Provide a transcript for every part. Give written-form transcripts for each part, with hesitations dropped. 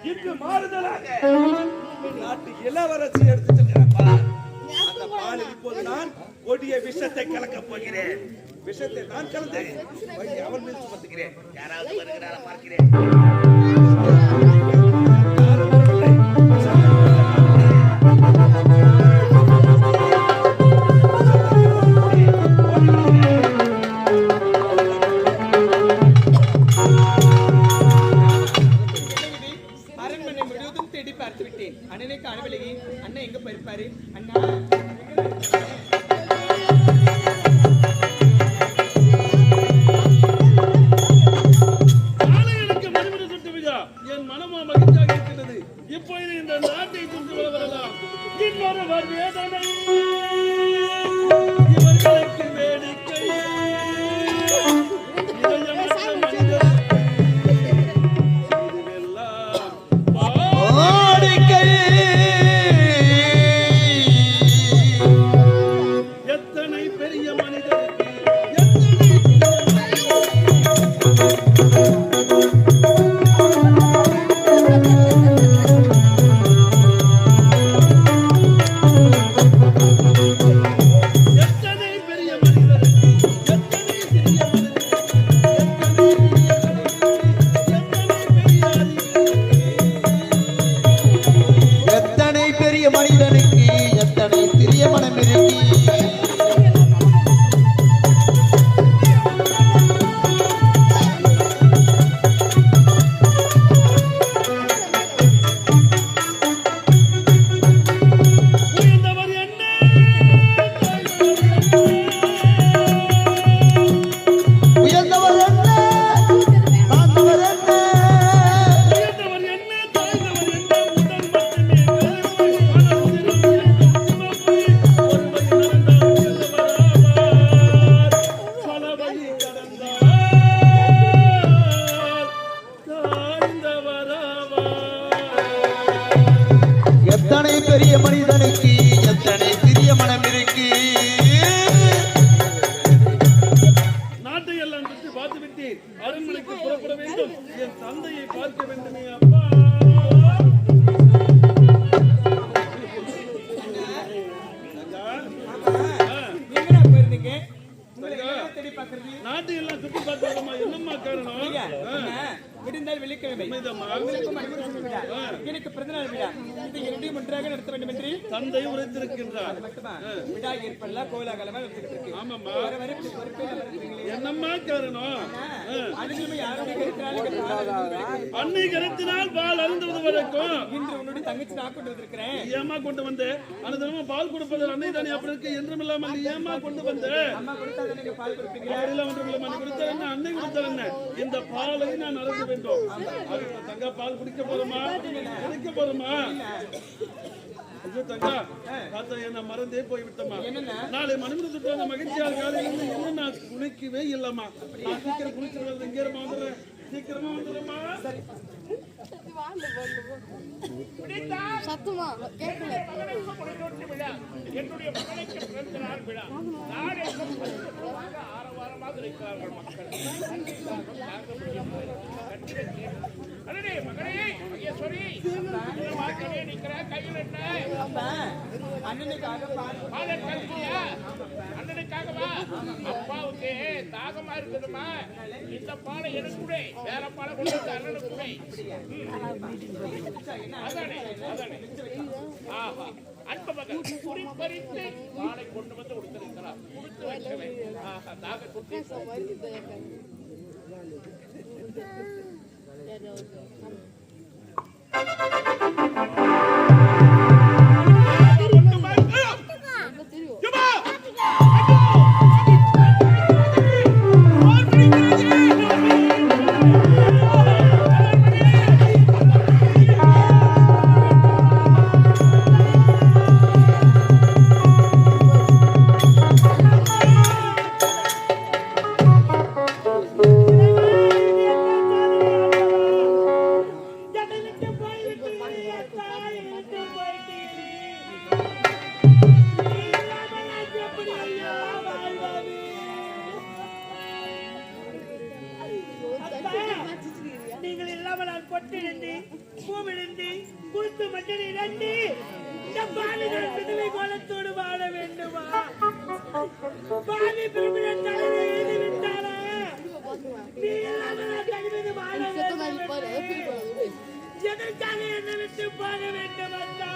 இன்று மாறுதலாக நாட்டு இளவரசி எடுத்து செல்கிறப்பா. அந்த பாலில் இப்போது நான் கொடிய விஷத்தை கலக்கப் போகிறேன். விஷத்தை நான் கலந்து அவன் மீது சுமத்துகிறேன். யாராவது வருகிறாரா பார்க்கிறேன். அண்ணனை காணவில்லை. அண்ணன் எங்க போயிருப்பாரு? அண்ணா எனக்கு மறுபடி சுட்டுவியா? என் மனமா மகிழ்ச்சியாக இருக்கிறது. இப்பொழுது இந்த நாட்டை சுட்டு வரலாம். இன்னொருவர் வேதனை இவர்களுக்கு வேடிக்கை. அரண்மனைக்கு புறப்பட வேண்டும். என் தந்தையை பார்க்க வேண்டுமே அப்பா. நாட்டை எல்லாம் சுற்றி பார்த்தோமா? என்னம்மா காரணம்? விடுந்தால் வெள்ளிக்கிழமை எனக்கு பிறந்தநாள் விழா. இது இரண்டையும் ஒன்றாக நடத்த வேண்டும் என்று தந்தை உரைத்திருக்கின்றார். விழா ஏற்படல கோலாகலமா நடத்திட்டு. ஆமாம்மா. என்னம்மா காரணம்? அன்னை கருத்தினால் பால் அருந்துவது வரைக்கும் இன்று உன்னுடைய தங்கச்சி நான் கொண்டு வந்திருக்கிறேன். ஏமா கொண்டு வந்து அனுதினமும் பால் கொடுப்பது அன்னை தானே அப்படி இருக்கு என்றும் இல்லாமல் ஏமா கொண்டு வந்து அம்மா கொடுத்தா நீங்க பால் கொடுப்பீங்க. ஒன்றும் இல்லாமல் கொடுத்தா என்ன அன்னை கொடுத்தா என்ன? இந்த பாலை நான் அருந்த வேண்டும். தங்கா பால் குடிக்க போறோமா? குடிக்க போறோமா? தங்கா பார்த்தா என்ன மறந்தே போய்விட்டமா? நாளை மணிமணி சுற்று மகிழ்ச்சியாக காலையில் என்ன நான் குளிக்கவே இல்லம்மா. நான் சீக்கிரம் குளிச்சிருவேன். இங்கே வந்துடுறேன். சீக்கிரமா வந்துடுறேம்மா. சத்தமா கேட்கல. என்னுடைய மகனுக்கு பிறந்த நாள் விழா. நாளை ஆரவாரமாக இருக்கிறார்கள் மக்கள். அடடே மகனே, ஐயேஸ்வரி, வாக்கவே நிக்கிற கையில் என்ன? அண்ணனுக்காக பால் கல்வியா? அண்ணனுக்காகவா? அப்பாவுக்கு தாகமா இருக்குதுமா. இந்த பாலை எனக்கு கூட வேற பாலை கொண்டு வந்து அண்ணனுக்கு கூட. அதானே அதானே. ஆஹா, அன்பு மகன் குறிப்பறித்து பாலை கொண்டு வந்து கொடுத்திருக்கிறார். கொடுத்து வைக்கவே. ஆஹா, தாக குட்டி பொட்டிழந்து பூவிழந்து குளுத்து மட்டனை நட்டு இந்த பாலிகள் பிதுவை கோலத்தோடு வாழ வேண்டுமா? பாலி பிரிவினை தலையை எழுதி விட்டாரா? நீ இல்லாமல் தகுதி வாழ வேண்டும். எதற்காக என்ன விட்டு போக வேண்டும் அத்தா?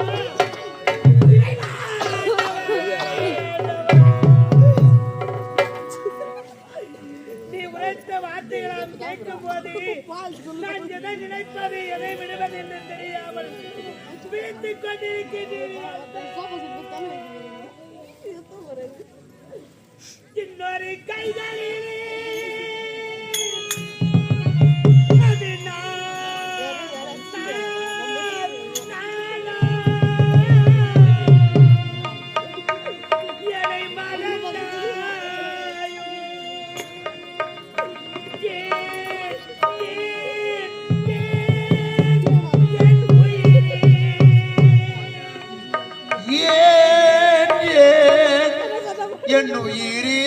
நீ உரைத்த வார்த்தைகளால் கேட்கும் போது நான் எதை நினைப்பது எதை விடுவது என்று தெரியாமல் விழித்துக் கொண்டிருக்கிறீர்கள். இன்னொரு கைகளிலே அது என்னை மறந்தாயோ என் உயிரே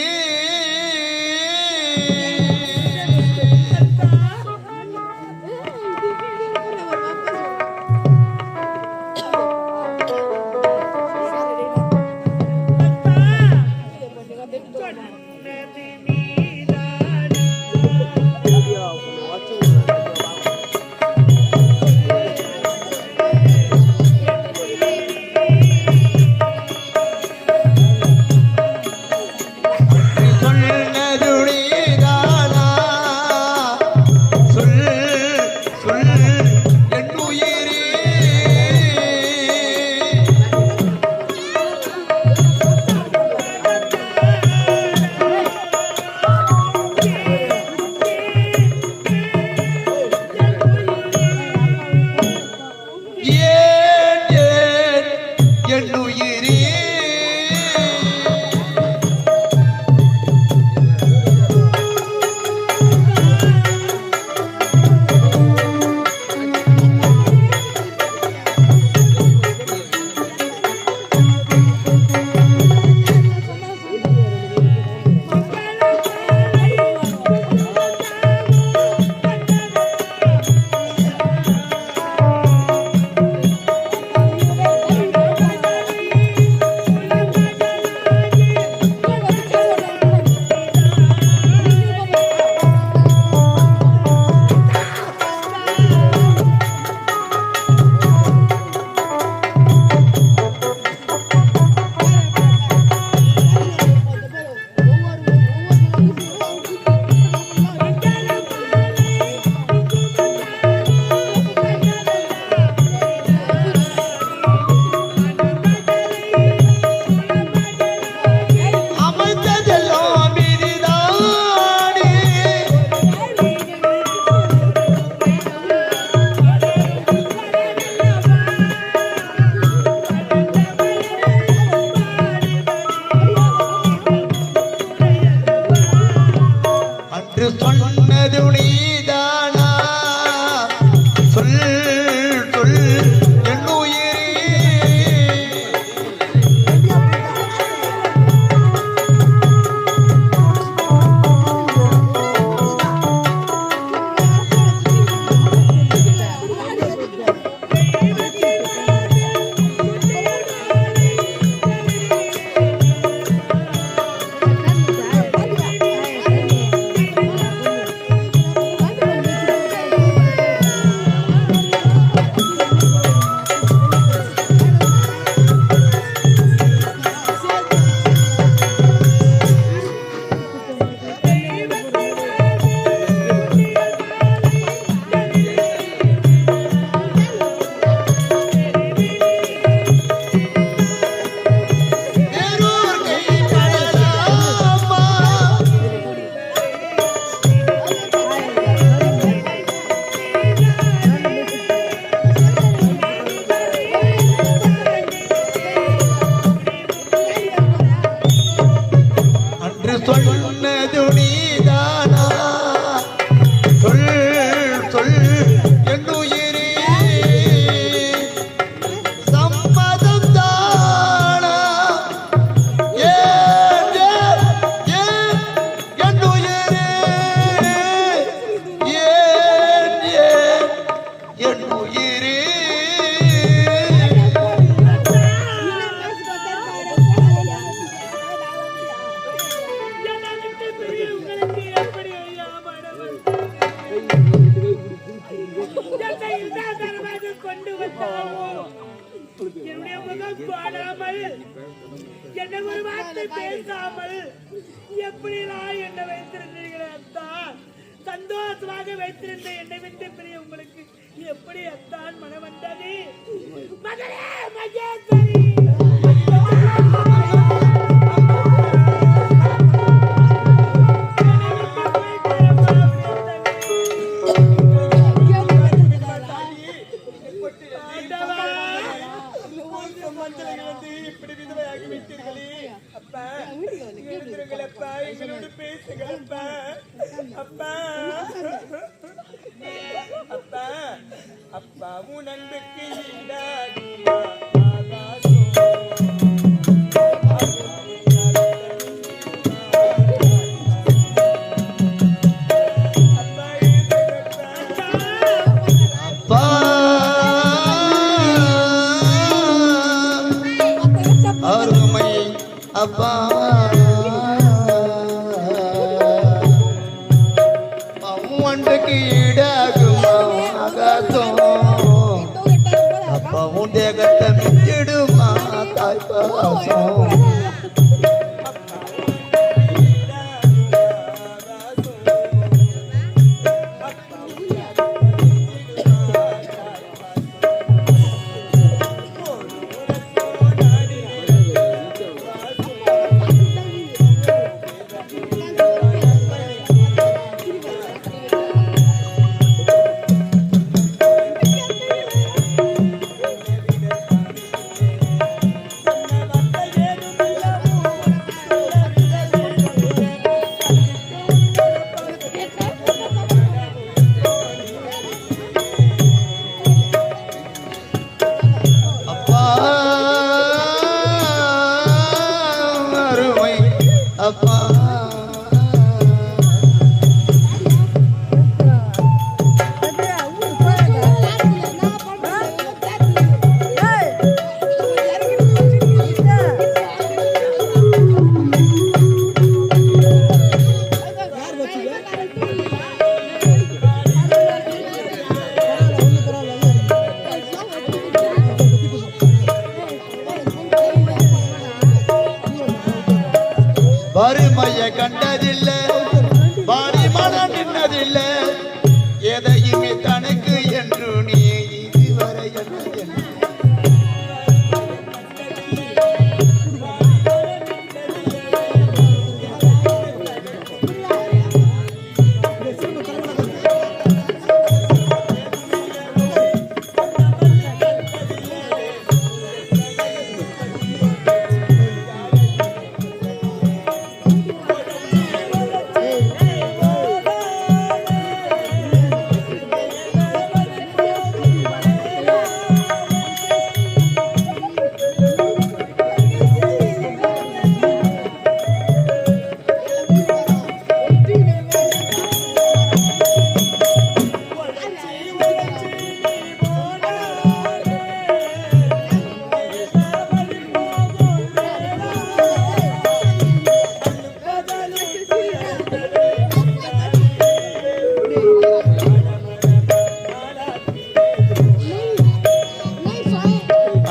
கொண்டு வந்தாவோ என்னுடைய முகம் பாடாமல் என்ன ஒரு வார்த்தை பேசாமல் எப்படிலாம் என்ன வைத்திருந்தீர்களே அத்தான், சந்தோஷமாக வைத்திருந்த என்னை விட்டு பிரிய உங்களுக்கு எப்படி அத்தான் மனம் வந்தது? மகளே மகேஸ்வரி, இப்படி விதவையாகி விட்டீர்களே அப்பா, எழுதுங்களப்பா, எங்களோடு பேசுங்களப்பா அப்பா. அப்பா அப்பா உன் அன்புக்கு ஈடாகுமா அப்பா அன்றைக்கு ஈடாகுமா ஆகாசம், அப்பா உன் தேகத்தை மிஞ்சிடுமா தாய்ப்பாசம். அப்பா வறுமைய கண்டதில்லை, வாடி மனம் நின்னதில்லை, எதையுமே தனக்கு என்று நீ இதுவரை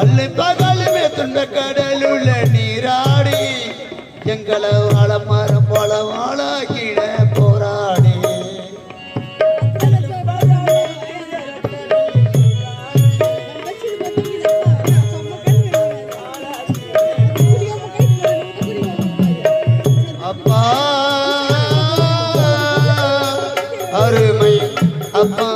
என்னதென்ன கடலுள்ள நீராடி எங்களை வாழ மரம் போல வாழாக்கிட போராடி அப்பா அருமை அப்பா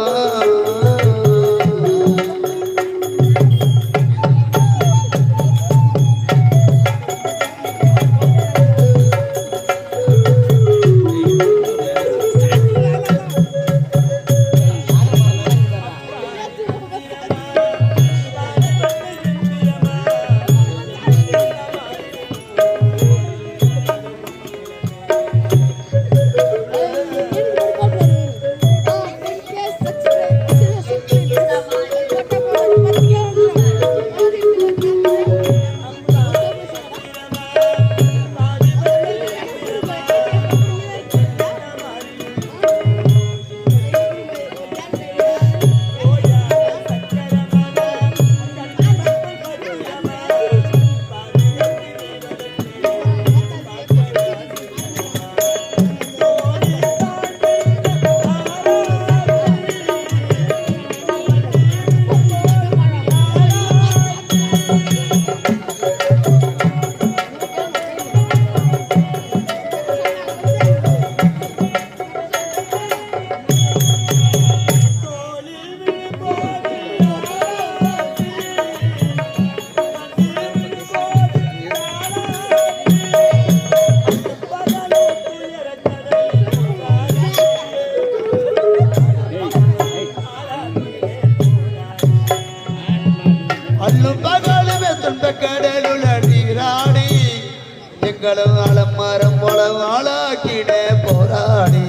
எங்களும் அலமரம் போல வாழாக்கிட போராடி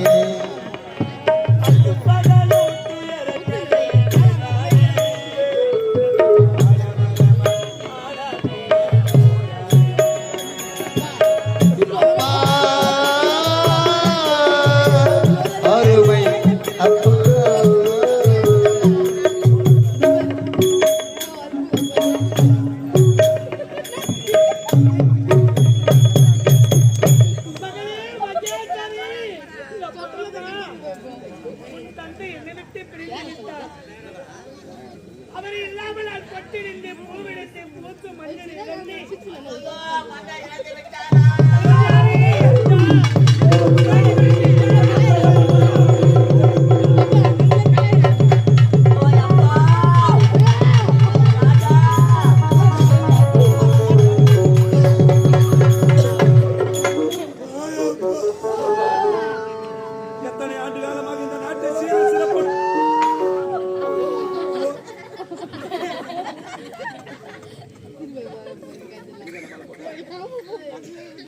அருமை அப்பா மகளே மகேஸ்வரி, இந்த பொண்ணுதான் உன் தந்தை என்னை விட்டு பிரிந்து விட்டார். அவர் இல்லாமல் நான் பட்டு நின்று பூவிடத்தை பூத்து மஞ்சள் இழந்து எத்தனை ஆண்டு காலமாக இந்த நாட்டை சீரும் சிறப்பு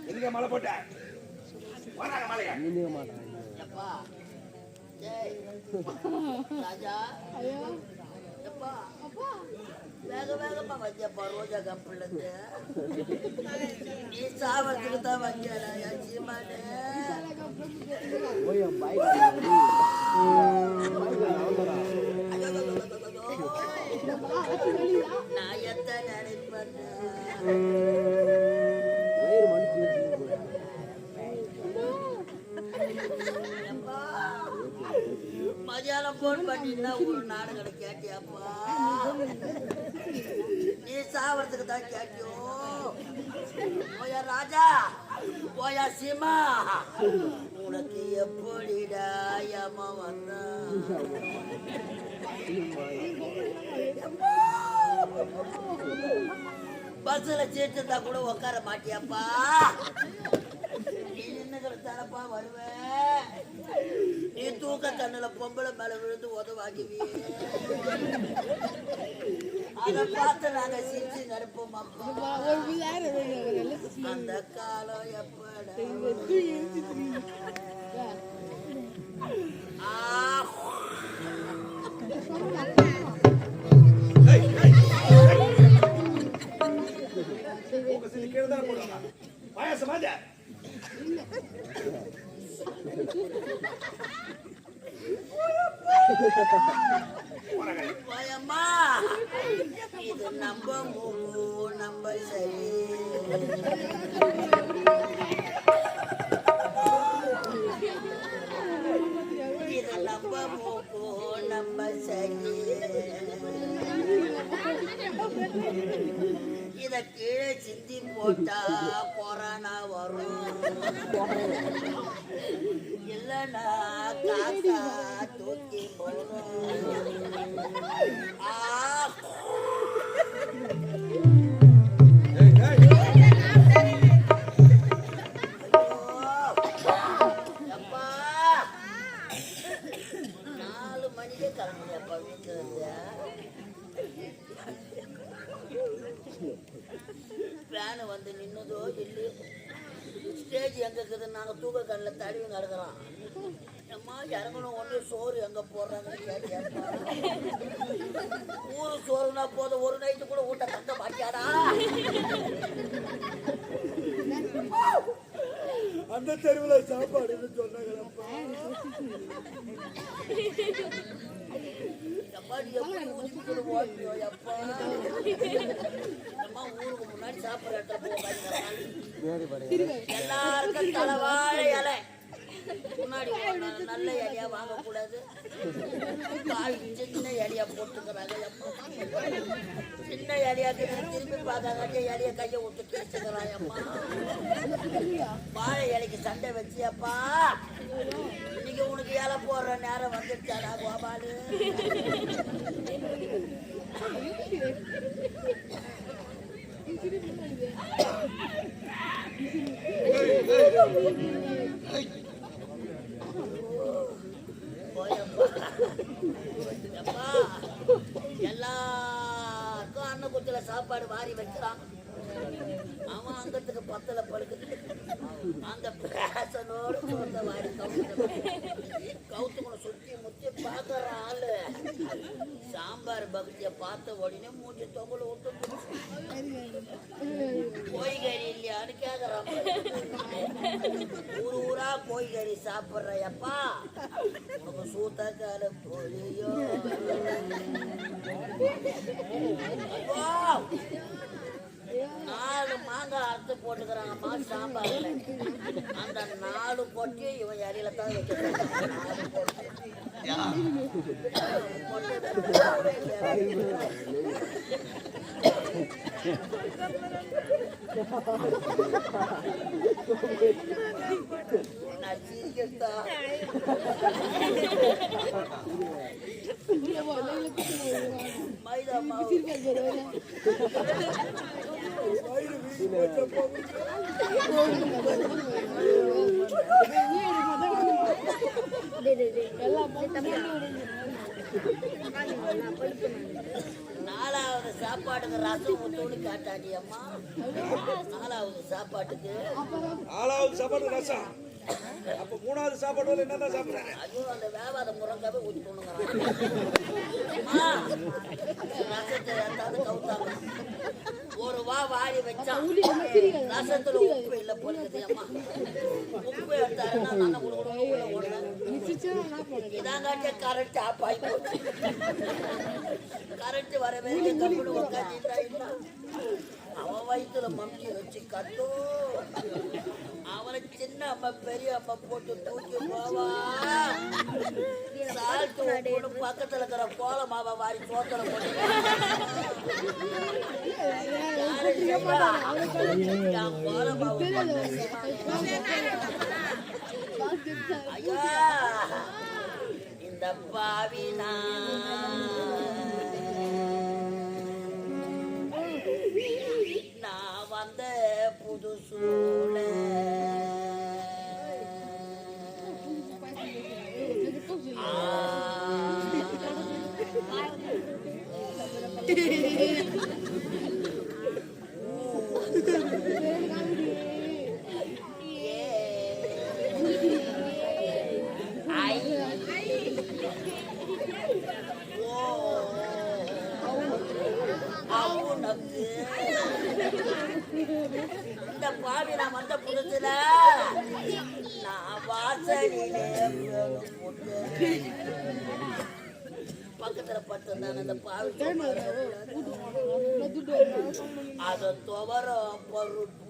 எதுக்கு மழை போட்ட வராங்க மழையா ராஜா எப்பா வேக வேகமா வந்தியப்பா ரோஜா கப்பல்ல இருந்து நீ சாவறதுக்கு தான் வந்தியடா சீமானே நான் எத்தனை நினைப்பேன் மதியானம் போன் பண்ணினா ஒரு நாடுகளை கேட்டியாப்பா நீ சாவறதுக்கு தான் கேட்டியோ போயா ராஜா போயா சீமா உனக்கு எப்படிடா ஏமா வந்தா பஸ்ல சீட்டு இருந்தா கூட உட்கார மாட்டியாப்பா நீ நின்னுக்கிறதானப்பா வருவேன் நீ தூக்க கண்ணுல பொம்பளை மேல விழுந்து உதவாக்குவியே அதை பார்த்து நாங்க சிரிச்சு நடிப்போம் அப்பா அந்த காலம் எப்படா கீழே தான் போடுவாங்க பாயாசமாஜா போயம்மா இது நம்ம மூக்கு நம்ம சரி இது நம்ம மூக்கு நம்ம சரி இத கீழே சிந்தி போட்டா கொரோனா வரும் இல்லைன்னா காக்கா தூக்கி போடும் அப்பா 4 மணிக்கே கிளம்புறப்பா வீட்டுல இருந்து வேனு வந்து நின்னதோ இல்லையோ ஸ்டேஜ் எங்க இருக்குதுன்னு நாங்க தூக்க கண்ணில் தடவி நடக்கிறோம் அம்மா இறங்கணும் ஒன்று சோறு எங்க போடுறாங்கன்னு கேட்டியாப்பா ஊரு சோறுனா போதும் ஒரு நைட்டு கூட ஊட்ட கட்ட மாட்டியாடா அந்த தெருவில் சாப்பாடுன்னு சொன்னாங்களப்பா எப்படி ஊதிக்கிட்டு ஓட்டியோ எப்பா அம்மா ஊருக்கு முன்னாடி சாப்பிட்ற இடத்துல எல்லாருக்கும் தலைவாழை இலை முன்னாடி நல்ல இலையா வாங்கக்கூடாது சின்ன இலையா போட்டுக்கிறாங்க எப்பா சின்ன இலையாக்கு திரும்பி பார்க்காங்க இலைய கையை விட்டு பேசுக்கிறான் அம்மா வாழை இலைக்கு சண்டை வச்சியப்பா இன்னைக்கு உனக்கு இலை போடுற நேரம் வந்துருச்சாடா கோபாலு எல்லாருக்கும் அன்னக்குட்டில சாப்பாடு வாரி வைக்கிறான் அவன் அங்கத்துக்கு பத்தல படுக்குது. அந்த பேசனோட சோத்த வாரி கவுத்துக்கணும் சுத்தி முத்தி பாக்குற ஆளு சாம்பார் பக்திய பார்த்த உடனே மூஞ்சி தொங்கல விட்டு கோய்கறி இல்லையான்னு கேக்குறான். ஊரா கோய்கறி சாப்பிடுறப்பா உனக்கு சூத்தக்கால போலியோ 4 மாங்காய் அறுத்து போட்டுக்கிறாங்கம்மா சாம்பார்ல. அந்த 4 பொட்டி இவன் இறையில தான் வைக்கிறான். மைதா மாவு நாலாவது சாப்பாட்டுக்கு ரசம் ஊத்தோடு காட்டாடி அம்மா. நாலாவது சாப்பாட்டுக்கு ரசம். அப்ப 3வது சாப்பாடு என்னதான் சாப்பிடுறாங்க? ஐயோ அந்த வேவாத முருங்காவே ஊத்தி கொண்டுங்கிறான். ரசத்தை ஏதாவது கவுத்தாங்க. ஒரு வாரி வச்சா ரசத்துல உப்பு இல்ல பொழுது அம்மா. உப்பு எடுத்தாருன்னா நான் இதாங்காட்டிய கரண்ட் ஆஃப் ஆகி போச்சு. கரண்ட் வரவே கம்பெனி உட்காந்துட்டா அவன் வயிற்றுல மம்டி வச்சு கட்டும். அவனை சின்ன அம்மா பெரிய அம்மா போட்டு தூக்கி போவா. சால்ட்டு உப்பு பக்கத்துல இருக்கிற கோல மாவை வாரி சோத்தல போட்டு கோல மாவு ஐயா இந்த பாவினா நான் வந்த புதுசூல இந்த பாவி நான் வந்த புதுசுல நான் வாசலிலே பக்கத்துல பட்டுந்தான் அந்த பாவி அத துவரம் பருப்பு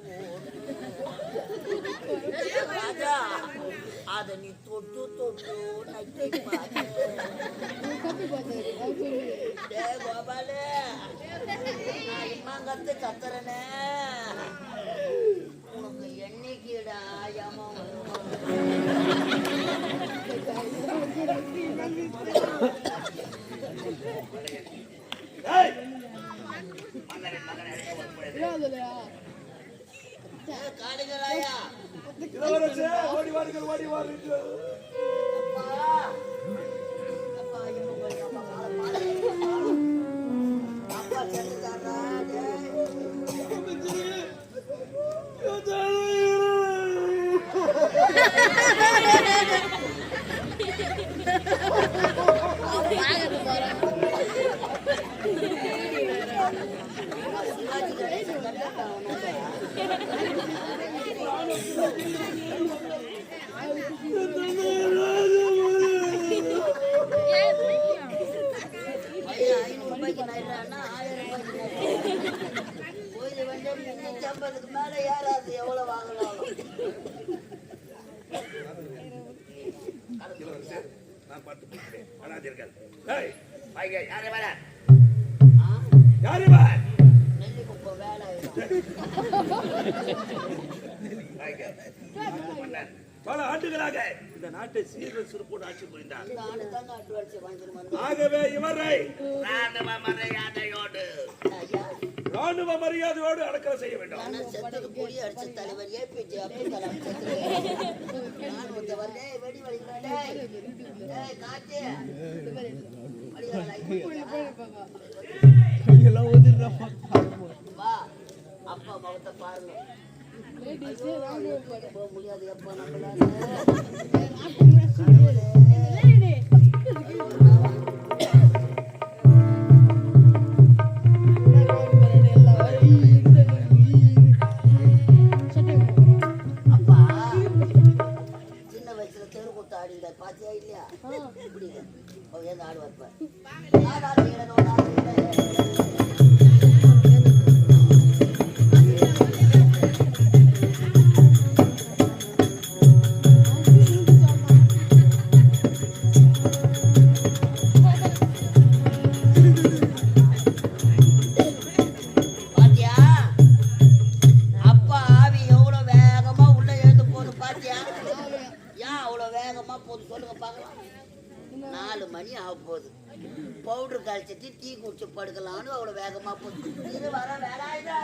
ராஜா அத நீ தொட்டு தொட்டு நக்கி கோபாலே நான் இம்மாங்கத்து கத்துறனே உனக்கு என்னைக்குடா யமம் காடுகளாயா ஓடி வாருங்கள் ஓடி வாருங்கள். அப்பா சென்றுட்டாரா கோயிலுக்கு மேல யாராவது எவ்வளவு வாங்கலாம்? நான் பார்த்து அனாதீர்கள். யாரு நெல்லிக்குப்ப வேலை பல ஆண்டுகளாக இந்த நாட்டை சீர்வல் சிறப்போடு ஆட்சி புரிந்தார். இந்த ஆண்டு தாங்க அட்டு வச்சு வாங்கிட்டு ஆகவே இவரை ராணுவ மரியாதையோடு அடக்கம் செய்ய வேண்டும். செத்தது கூலி அடிச்ச தலைவர் APJ அப்துல் கலாம் வெடி வா அப்பா ஆட்டத்தை பாருங்க. போக முடியாது எப்ப நம்மளால. அப்பா சின்ன வயசுல தெரு கூத்து ஆடிங்க பாத்தியா இல்லையா? இப்படி ஏன் ஆடு வைப்பேன். பாத்தியா அப்பா ஆவி எவ்வளவு வேகமா உள்ள எழுந்து போகுது பாத்தியா? ஏன் அவ்வளவு வேகமா போகுது சொல்லுங்க பார்க்கலாம். 4 மணி ஆக போகுது. பவுடர் கழிச்சிட்டு டீ குடிச்சு படுக்கலான்னு அவ்வளவு வேகமா போகுது. இது வர வேலாயுதா